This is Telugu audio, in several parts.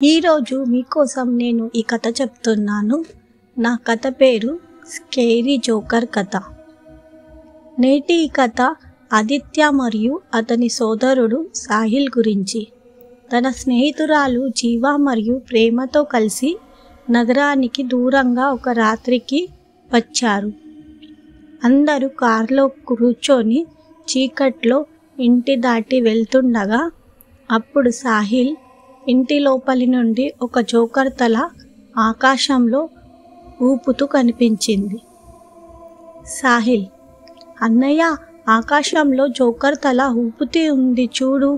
ఈరోజు మీకోసం నేను ఈ కథ చెప్తున్నాను. నా కథ పేరు స్కేరీ జోకర్ కథ. నేటి ఈ కథ ఆదిత్య మరియు అతని సోదరుడు సాహిల్ గురించి. తన స్నేహితురాలు జీవా మరియు ప్రేమతో కలిసి నగరానికి దూరంగా ఒక రాత్రికి వచ్చారు. అందరూ కారులో కూర్చొని చీకట్లో ఇంటి దాటి వెళ్తుండగా అప్పుడు సాహిల్ ఇంటి లోపలి నుండి ఒక జోకర్ తల ఆకాశంలో ఊపుతూ కనిపించింది. సాహిల్, అన్నయ్య, ఆకాశంలో జోకర్ తల ఊపుతూ ఉంది చూడు.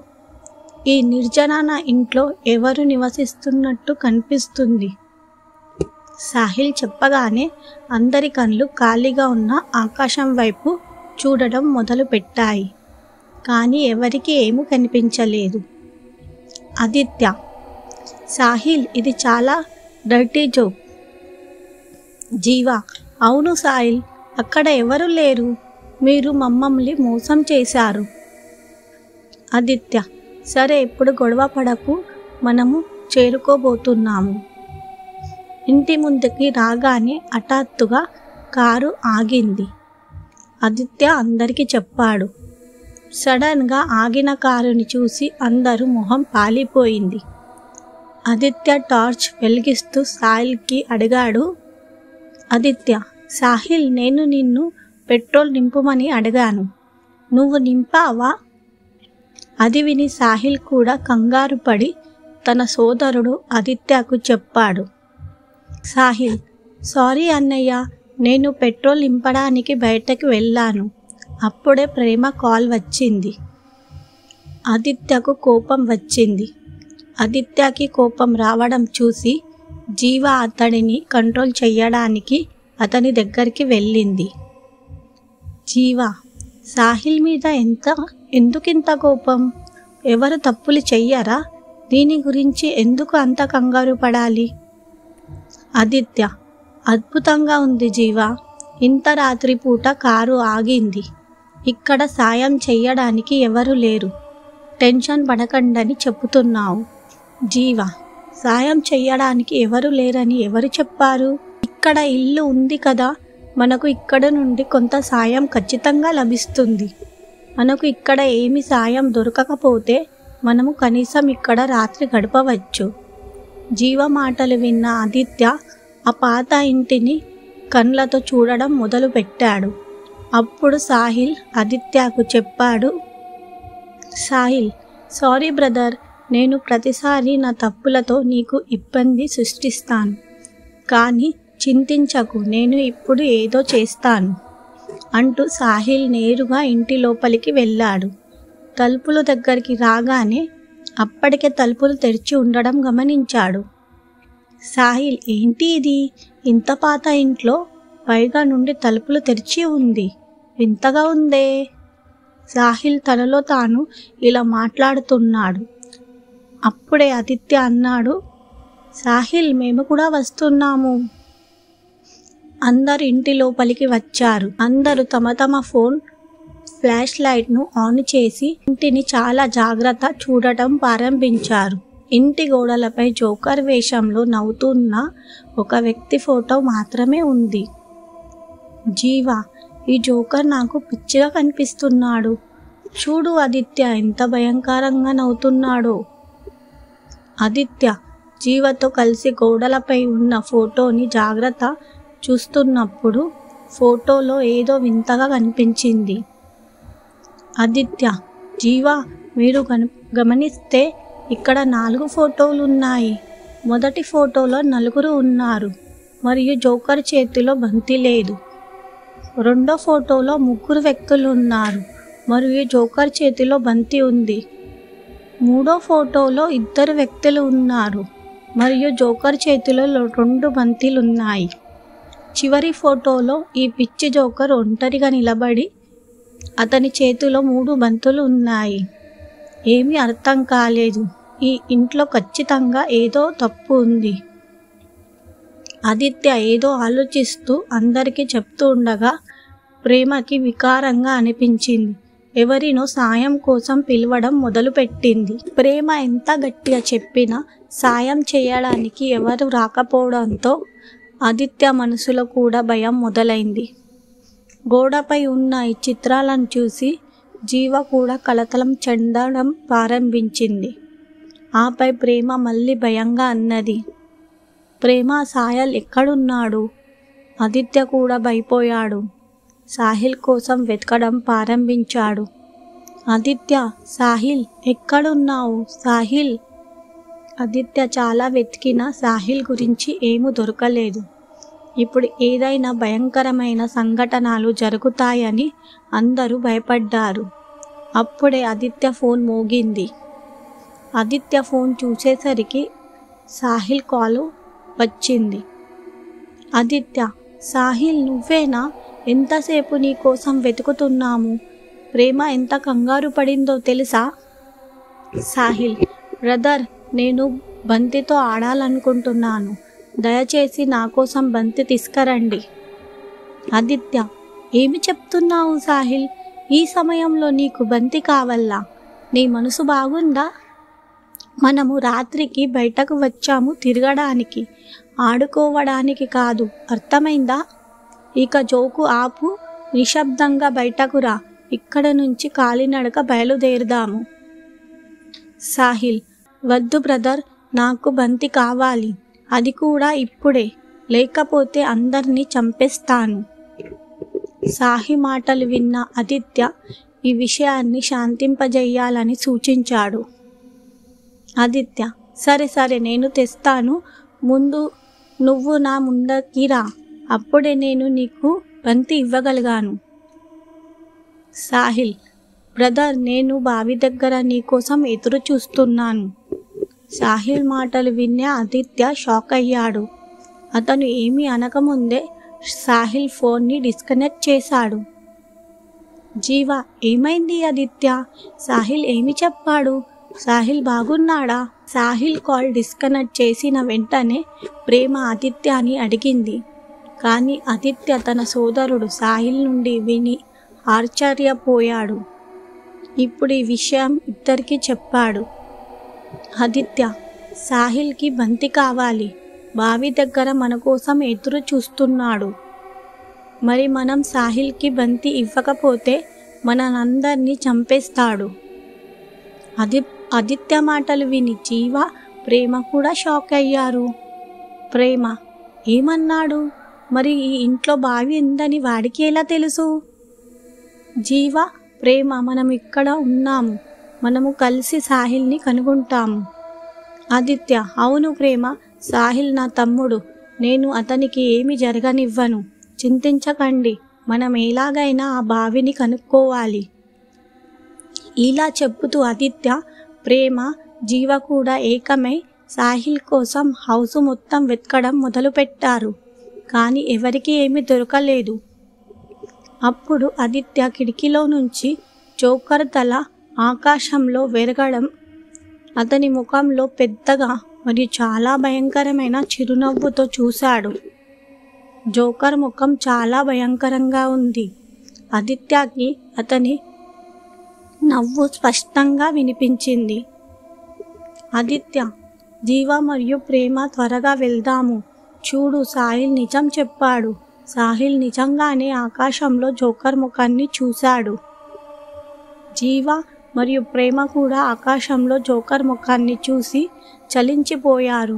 ఈ నిర్జనాన ఇంట్లో ఎవరు నివసిస్తున్నట్టు కనిపిస్తుంది. సాహిల్ చెప్పగానే అందరి కళ్ళు ఖాళీగా ఉన్న ఆకాశం వైపు చూడడం మొదలు పెట్టాయి. కానీ ఎవరికి ఏమీ కనిపించలేదు. ఆదిత్య, సాహిల్, ఇది చాలా డర్టీ జోక్. జీవా, అవును సాహిల్, అక్కడ ఎవరు లేరు, మీరు మమ్మల్ని మోసం చేశారు. ఆదిత్య, సరే, ఇప్పుడు గొడవ పడకు, మనము చేరుకోబోతున్నాము. ఇంటి ముందుకి రాగానే హఠాత్తుగా కారు ఆగింది. ఆదిత్య అందరికీ చెప్పాడు. సడన్గా ఆగిన కారుని చూసి అందరూ మొహం పాలిపోయింది. ఆదిత్య టార్చ్ వెలిగిస్తూ సాహిల్కి అడిగాడు. ఆదిత్య, సాహిల్, నేను నిన్ను పెట్రోల్ నింపమని అడిగాను, నువ్వు నింపావా? అది విని సాహిల్ కూడా కంగారు పడి తన సోదరుడు ఆదిత్యకు చెప్పాడు. సాహిల్, సారీ అన్నయ్య, నేను పెట్రోల్ నింపడానికి బయటకు వెళ్ళాను. అప్పుడే ప్రేమ కాల్ వచ్చింది. ఆదిత్యకు కోపం వచ్చింది. ఆదిత్యకి కోపం రావడం చూసి జీవా అతడిని కంట్రోల్ చేయడానికి అతని దగ్గరికి వెళ్ళింది. జీవా, సాహిల్ మీద ఎందుకింత కోపం? ఎవరు తప్పులు చెయ్యరా? దీని గురించి ఎందుకు అంత కంగారు పడాలి? ఆదిత్య, అద్భుతంగా ఉంది జీవా. ఇంత రాత్రిపూట కారు ఆగింది. ఇక్కడ సాయం చెయ్యడానికి ఎవరు లేరు. టెన్షన్ పడకండని చెప్తున్నావు. జీవా, సాయం చెయ్యడానికి ఎవరు లేరని ఎవరు చెప్పారు? ఇక్కడ ఇల్లు ఉంది కదా, మనకు ఇక్కడ నుండి కొంత సాయం ఖచ్చితంగా లభిస్తుంది. మనకు ఇక్కడ ఏమి సాయం దొరకకపోతే మనము కనీసం ఇక్కడ రాత్రి గడపవచ్చు. జీవ మాటలు విన్న ఆదిత్య ఆ పాత ఇంటిని కళ్ళతో చూడడం మొదలుపెట్టాడు. అప్పుడు సాహిల్ ఆదిత్యకు చెప్పాడు. సాహిల్, సారీ బ్రదర్, నేను ప్రతిసారి నా తప్పులతో నీకు ఇబ్బంది సృష్టిస్తాను. కానీ చింతించకు, నేను ఇప్పుడు ఏదో చేస్తాను అంటూ సాహిల్ నేరుగా ఇంటి లోపలికి వెళ్ళాడు. తలుపుల దగ్గరికి రాగానే అప్పటికే తలుపులు తెరిచి ఉండడం గమనించాడు. సాహిల్, ఏంటి ఇది? ఇంత పాత ఇంట్లో పైగా నుండి తలుపులు తెరిచి ఉంది, వింతగా ఉందే. సాహిల్ తనలో తాను ఇలా మాట్లాడుతున్నాడు. అప్పుడే ఆదిత్య అన్నాడు, సాహిల్, మేము కూడా వస్తున్నాము. అందరు ఇంటి లోపలికి వచ్చారు. అందరూ తమ తమ ఫోన్ ఫ్లాష్ లైట్ను ఆన్ చేసి ఇంటిని చాలా జాగ్రత్త చూడటం ప్రారంభించారు. ఇంటి గోడలపై జోకర్ వేషంలో నవ్వుతున్న ఒక వ్యక్తి ఫోటో మాత్రమే ఉంది. జీవా, ఈ జోకర్ నాకు పిచ్చిగా కనిపిస్తున్నాడు. చూడు ఆదిత్య, ఎంత భయంకరంగా నవ్వుతున్నాడో. ఆదిత్య జీవతో కలిసి గోడలపై ఉన్న ఫోటోని జాగ్రత్త చూస్తున్నప్పుడు ఫోటోలో ఏదో వింతగా కనిపించింది. ఆదిత్య, జీవా, మీరు గమనిస్తే ఇక్కడ 4 ఫోటోలు ఉన్నాయి. మొదటి ఫోటోలో 4 ఉన్నారు మరియు జోకర్ చేతిలో బంతి లేదు. రెండో ఫోటోలో 3 వ్యక్తులు ఉన్నారు మరియు జోకర్ చేతిలో బంతి ఉంది. మూడో ఫోటోలో 2 వ్యక్తులు ఉన్నారు మరియు జోకర్ చేతిలో 2 బంతిలున్నాయి. చివరి ఫోటోలో ఈ పిచ్చి జోకర్ ఒంటరిగా నిలబడి అతని చేతిలో 3 బంతులు ఉన్నాయి. ఏమీ అర్థం కాలేదు. ఈ ఇంట్లో ఖచ్చితంగా ఏదో తప్పు ఉంది. ఆదిత్య ఏదో ఆలోచిస్తూ అందరికీ చెప్తూ ఉండగా ప్రేమకి వికారంగా అనిపించింది. ఎవరినో సాయం కోసం పిలవడం మొదలుపెట్టింది. ప్రేమ ఎంత గట్టిగా చెప్పినా సాయం చేయడానికి ఎవరు రాకపోవడంతో ఆదిత్య మనసులో కూడా భయం మొదలైంది. గోడపై ఉన్న ఈ చిత్రాలను చూసి జీవ కూడా కలతలం చెందడం ప్రారంభించింది. ఆపై ప్రేమ మళ్ళీ భయంగా అన్నది, ప్రేమ, సాహిల్ ఎక్కడున్నాడు? ఆదిత్య కూడా భయపోయాడు. సాహిల్ కోసం వెతకడం ప్రారంభించాడు. ఆదిత్య, సాహిల్ ఎక్కడున్నావు? సాహిల్. ఆదిత్య చాలా వెతికినా సాహిల్ గురించి ఏమీ దొరకలేదు. ఇప్పుడు ఏదైనా భయంకరమైన సంఘటనలు జరుగుతాయని అందరూ భయపడ్డారు. అప్పుడే ఆదిత్య ఫోన్ మోగింది. ఆదిత్య ఫోన్ చూసేసరికి సాహిల్ కాలు వచ్చింది. ఆదిత్య, సాహిల్ నువ్వేనా? ఎంతసేపు నీ కోసం వెతుకుతున్నాము. ప్రేమ ఎంత కంగారు పడిందో తెలుసా? సాహిల్, బ్రదర్, నేను బంతితో ఆడాలనుకుంటున్నాను. దయచేసి నా కోసం బంతి తీసుకురండి. ఆదిత్య, ఏమి చెప్తున్నావు సాహిల్? ఈ సమయంలో నీకు బంతి కావాలా? నీ మనసు బాగుందా? మనము రాత్రికి బయటకు వచ్చాము తిరగడానికి, ఆడుకోవడానికి కాదు, అర్థమైందా? ఇక జోకు ఆపు, నిశ్శబ్దంగా బయటకు రా. ఇక్కడ నుంచి కాలినడక బయలుదేరుదాము. సాహిల్, వద్దు బ్రదర్, నాకు బంతి కావాలి, అది కూడా ఇప్పుడే, లేకపోతే అందరినీ చంపేస్తాను. సాహి మాటలు విన్న ఆదిత్య ఈ విషయాన్ని శాంతింపజేయాలని సూచించాడు. ఆదిత్య, సరే సరే, నేను తెస్తాను, ముందు నువ్వు నా ముందకి రా, అప్పుడే నేను నీకు బంతి ఇవ్వగలిగాను. సాహిల్, బ్రదర్, నేను బావి దగ్గర నీకోసం ఎదురు చూస్తున్నాను. సాహిల్ మాటలు విన్న ఆదిత్య షాక్ అయ్యాడు. అతను ఏమీ అనకముందే సాహిల్ ఫోన్ని డిస్కనెక్ట్ చేశాడు. జీవ, ఏమైంది ఆదిత్య? సాహిల్ ఏమి చెప్పాడు? సాహిల్ బాగున్నాడా? సాహిల్ కాల్ డిస్కనెక్ట్ చేసిన వెంటనే ప్రేమ ఆదిత్యని అడిగింది. కానీ ఆదిత్య తన సోదరుడు సాహిల్ నుండి విని ఆశ్చర్యపోయాడు. ఇప్పుడు ఈ విషయం ఇద్దరికీ చెప్పాడు. ఆదిత్య, సాహిల్కి బంతి కావాలి, బావి దగ్గర మన కోసం ఎదురు చూస్తున్నాడు. మరి మనం సాహిల్కి బంతి ఇవ్వకపోతే మనందరినీ చంపేస్తాడు. ఆదిత్య మాటలు విని జీవ, ప్రేమ కూడా షాక్ అయ్యారు. ప్రేమ, ఏమన్నాడు? మరి ఈ ఇంట్లో బావి ఉందని వాడికి ఎలా తెలుసు? జీవ, ప్రేమ, మనం ఇక్కడ ఉన్నాము, మనము కలిసి సాహిల్ని కనుగొంటాము. ఆదిత్య, అవును ప్రేమ, సాహిల్ నా తమ్ముడు, నేను అతనికి ఏమి జరగనివ్వను, చింతించకండి, మనం ఎలాగైనా ఆ బావిని కనుక్కోవాలి. ఇలా చెప్పుతూ ఆదిత్య, ప్రేమ, జీవ కూడా ఏకమై సాహిల్ కోసం హౌస్ మొత్తం వెతకడం మొదలుపెట్టారు. కానీ ఎవరికి ఏమీ దొరకలేదు. అప్పుడు ఆదిత్య కిటికీలో నుంచి జోకర్ తల ఆకాశంలో వెరగడం, అతని ముఖంలో పెద్దగా మరియు చాలా భయంకరమైన చిరునవ్వుతో చూశాడు. జోకర్ ముఖం చాలా భయంకరంగా ఉంది. ఆదిత్యకి అతని నవ్వు స్పష్టంగా వినిపించింది. ఆదిత్య, జీవ మరియు ప్రేమ, త్వరగా వెళ్దాము. చూడు, సాహిల్ నిజం చెప్పాడు. సాహిల్ నిజంగానే ఆకాశంలో జోకర్ ముఖాన్ని చూశాడు. జీవ మరియు ప్రేమ కూడా ఆకాశంలో జోకర్ ముఖాన్ని చూసి చలించిపోయారు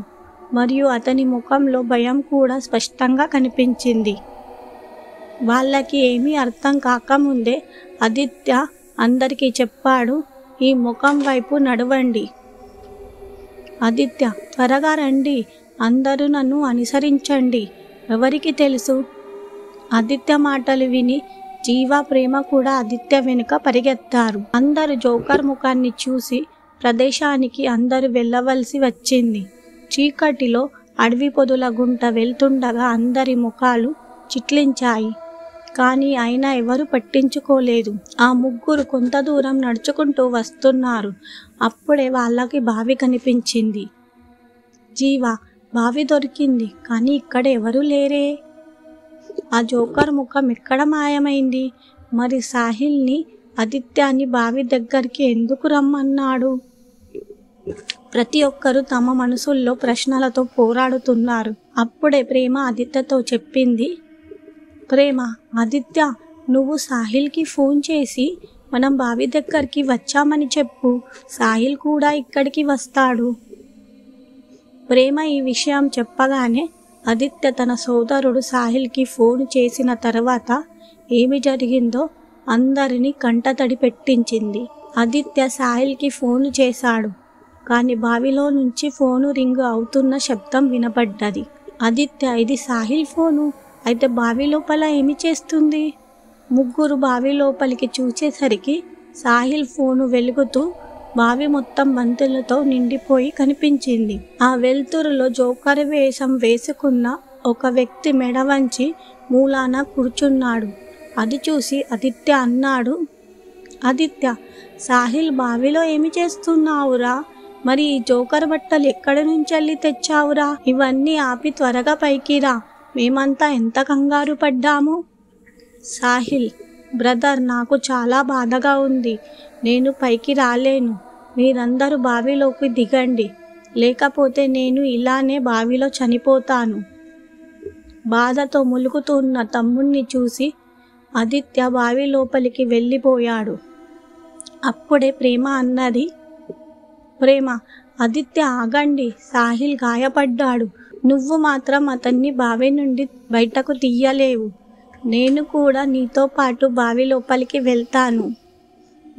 మరియు అతని ముఖంలో భయం కూడా స్పష్టంగా కనిపించింది. వాళ్ళకి ఏమీ అర్థం కాకముందే ఆదిత్య అందరికీ చెప్పాడు, ఈ ముఖం వైపు నడవండి. ఆదిత్య, త్వరగా రండి, అందరూ నన్ను అనుసరించండి, ఎవరికి తెలుసు? ఆదిత్య మాటలు విని జీవ, ప్రేమ కూడా ఆదిత్య వెనుక పరిగెత్తారు. అందరూ జోకర్ ముఖాన్ని చూసి ప్రదేశానికి అందరూ వెళ్ళవలసి వచ్చింది. చీకటిలో అడవి పొదుల గుంట వెళ్తుండగా అందరి ముఖాలు చిట్లించాయి. కానీ అయినా ఎవరు పట్టించుకోలేదు. ఆ ముగ్గురు కొంత దూరం నడుచుకుంటూ వస్తున్నారు. అప్పుడే వాళ్ళకి బావి కనిపించింది. జీవ, బావి దొరికింది, కానీ ఇక్కడ ఎవరు లేరే. ఆ జోకర్ ముఖం ఎక్కడ మాయమైంది? మరి సాహిల్ని ఆదిత్యాని బావి దగ్గరికి ఎందుకు రమ్మన్నాడు? ప్రతి ఒక్కరూ తమ మనసుల్లో ప్రశ్నలతో పోరాడుతున్నారు. అప్పుడే ప్రేమ ఆదిత్యతో చెప్పింది. ప్రేమ, ఆదిత్య, నువ్వు సాహిల్కి ఫోన్ చేసి మనం బావి దగ్గరికి వచ్చామని చెప్పు. సాహిల్ కూడా ఇక్కడికి వస్తాడు. ప్రేమ ఈ విషయం చెప్పగానే ఆదిత్య తన సోదరుడు సాహిల్కి ఫోన్ చేసిన తర్వాత ఏమి జరిగిందో అందరినీ కంటతడి పెట్టించింది. ఆదిత్య సాహిల్కి ఫోన్ చేశాడు. కానీ బావిలో నుంచి ఫోను రింగ్ అవుతున్న శబ్దం వినపడ్డది. ఆదిత్య, ఇది సాహిల్ ఫోను, అయితే బావి లోపల ఏమి చేస్తుంది? ముగ్గురు బావి లోపలికి చూసేసరికి సాహిల్ ఫోను వెలుగుతూ బావి మొత్తం బంతులతో నిండిపోయి కనిపించింది. ఆ వెలుతురులో జోకర్ వేషం వేసుకున్న ఒక వ్యక్తి మెడ వంచి మూలాన కూర్చున్నాడు. అది చూసి ఆదిత్య అన్నాడు, ఆదిత్య, సాహిల్ బావిలో ఏమి చేస్తున్నావురా? మరి ఈ జోకర్ బట్టలు ఎక్కడి నుంచి తెచ్చావురా? ఇవన్నీ ఆపి త్వరగా పైకి రా, మేమంతా ఎంత కంగారు పడ్డాము. సాహిల్, బ్రదర్, నాకు చాలా బాధగా ఉంది. నేను పైకి రాలేను. మీరందరూ బావిలోకి దిగండి, లేకపోతే నేను ఇలానే బావిలో చనిపోతాను. బాధతో ములుగుతున్న తమ్ముణ్ణి చూసి ఆదిత్య బావి లోపలికి వెళ్ళిపోయాడు. అప్పుడే ప్రేమ అన్నది, ప్రేమ, ఆదిత్య ఆగండి, సాహిల్ గాయపడ్డాడు. నువ్వు మాత్రం అతన్ని బావి నుండి బయటకు తీయలేవు. నేను కూడా నీతో పాటు బావి లోపలికి వెళ్తాను.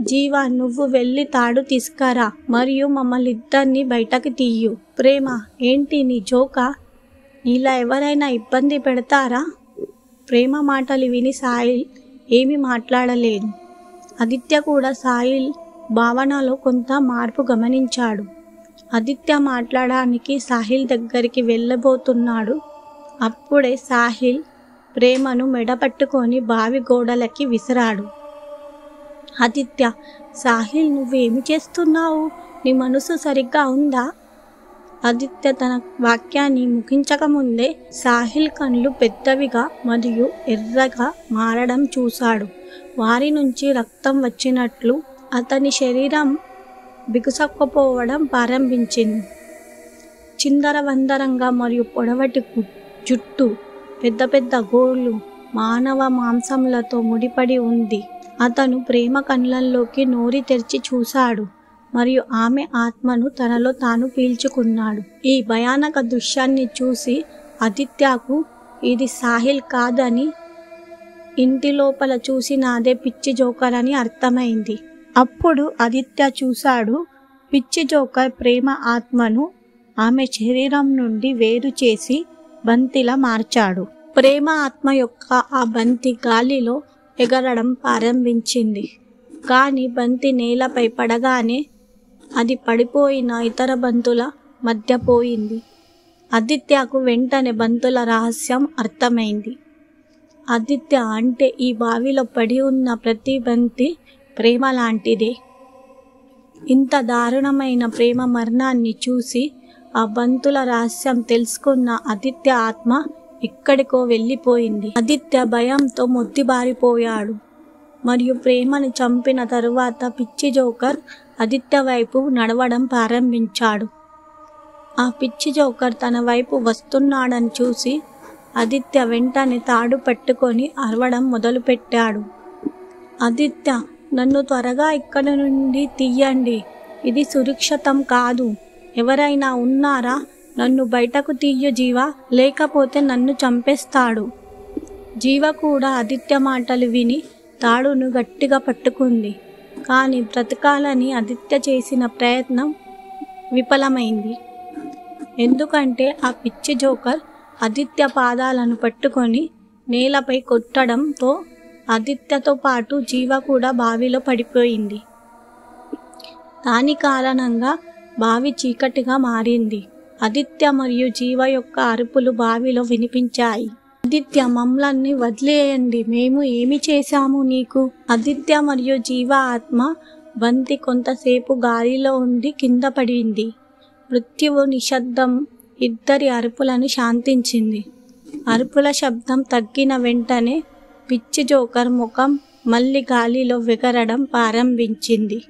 జీవా, నువ్వు వెళ్ళి తాడు తీసుకురా మరియు మమ్మల్ని ఇద్దరిని బయటకు తీయు. ప్రేమ, ఏంటి నీ జోకా? ఇలా ఎవరైనా ఇబ్బంది పెడతారా? ప్రేమ మాటలు విని సాహిల్ ఏమీ మాట్లాడలేదు. ఆదిత్య కూడా సాహిల్ భావనలో కొంత మార్పు గమనించాడు. ఆదిత్య మాట్లాడడానికి సాహిల్ దగ్గరికి వెళ్ళబోతున్నాడు. అప్పుడే సాహిల్ ప్రేమను మెడపట్టుకొని బావి గోడలకి విసిరాడు. ఆదిత్య, సాహిల్, నువ్వేమి చేస్తున్నావు? నీ మనసు సరిగ్గా ఉందా? ఆదిత్య తన వాక్యాన్ని ముగించకముందే సాహిల్ కళ్ళు పెద్దవిగా మరియు ఎర్రగా మారడం చూశాడు. వారి నుంచి రక్తం వచ్చినట్లు అతని శరీరం బిగుసక్కుపోవడం ప్రారంభించింది. చిందరవందరంగా మరియు పొడవటి జుట్టు, పెద్ద పెద్ద గోళ్ళు, మానవ మాంసంలతో ముడిపడి ఉంది. అతను ప్రేమ కళ్ళల్లోకి నోరి తెరిచి చూశాడు మరియు ఆమె ఆత్మను తనలో తాను పీల్చుకున్నాడు. ఈ భయానక దృశ్యాన్ని చూసి ఆదిత్యకు ఇది సాహిల్ కాదని, ఇంటి లోపల చూసిన అదే పిచ్చి జోకర్ అని అర్థమైంది. అప్పుడు ఆదిత్య చూశాడు, పిచ్చి జోకర్ ప్రేమ ఆత్మను ఆమె శరీరం నుండి వేరు చేసి బంతిలా మార్చాడు. ప్రేమ ఆత్మ యొక్క ఆ బంతి గాలిలో ఎగరడం ప్రారంభించింది. కానీ బంతి నేలపై పడగానే అది పడిపోయిన ఇతర బంతుల మధ్య పోయింది. ఆదిత్యకు వెంటనే బంతుల రహస్యం అర్థమైంది. ఆదిత్య అంటే ఈ బావిలో పడి ఉన్న ప్రతి బంతి ప్రేమ లాంటిదే. ఇంత దారుణమైన ప్రేమ మరణాన్ని చూసి ఆ బంతుల రహస్యం తెలుసుకున్న ఆదిత్య ఆత్మ ఎక్కడికో వెళ్ళిపోయింది. ఆదిత్య భయంతో మొద్దుబారిపోయాడు మరియు ప్రేమని చంపిన తరువాత పిచ్చి జోకర్ ఆదిత్య వైపు నడవడం ప్రారంభించాడు. ఆ పిచ్చి జోకర్ తన వైపు వస్తున్నాడని చూసి ఆదిత్య వెంటనే తాడు పట్టుకొని అరవడం మొదలుపెట్టాడు. ఆదిత్య, నన్ను త్వరగా ఇక్కడి నుండి తీయండి, ఇది సురక్షితం కాదు. ఎవరైనా ఉన్నారా? నన్ను బయటకు తీయు జీవా, లేకపోతే నన్ను చంపేస్తాడు. జీవ కూడా ఆదిత్య మాటలు విని తాడును గట్టిగా పట్టుకుంది. కానీ బ్రతకాలని ఆదిత్య చేసిన ప్రయత్నం విఫలమైంది. ఎందుకంటే ఆ పిచ్చి జోకర్ ఆదిత్య పాదాలను పట్టుకొని నేలపై కొట్టడంతో ఆదిత్యతో పాటు జీవ కూడా బావిలో పడిపోయింది. దాని కారణంగా బావి చీకటిగా మారింది. ఆదిత్య మరియు జీవ యొక్క అరుపులు బావిలో వినిపించాయి. ఆదిత్య, మమ్మల్ని వదిలేయండి, మేము ఏమి చేశాము నీకు? ఆదిత్య మరియు జీవ ఆత్మ బంతి కొంతసేపు గాలిలో ఉండి కింద పడింది. మృత్యువు నిశ్శబ్దం ఇద్దరి అరుపులను శాంతించింది. అరుపుల శబ్దం తగ్గిన వెంటనే పిచ్చి జోకర్ ముఖం మళ్ళీ గాలిలో ఎగరడం ప్రారంభించింది.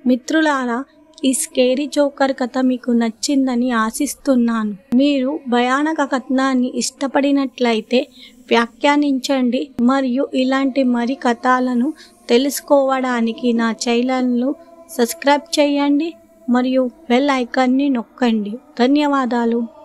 మిత్రులారా, ఈ స్కేరీ జోకర్ కథ మీకు నచ్చిందని ఆశిస్తున్నాను. మీరు భయానక కథనాన్ని ఇష్టపడినట్లయితే వ్యాఖ్యానించండి మరియు ఇలాంటి మరి కథలను తెలుసుకోవడానికి నా ఛానల్ను సబ్స్క్రైబ్ చేయండి మరియు బెల్ ఐకాన్ని నొక్కండి. ధన్యవాదాలు.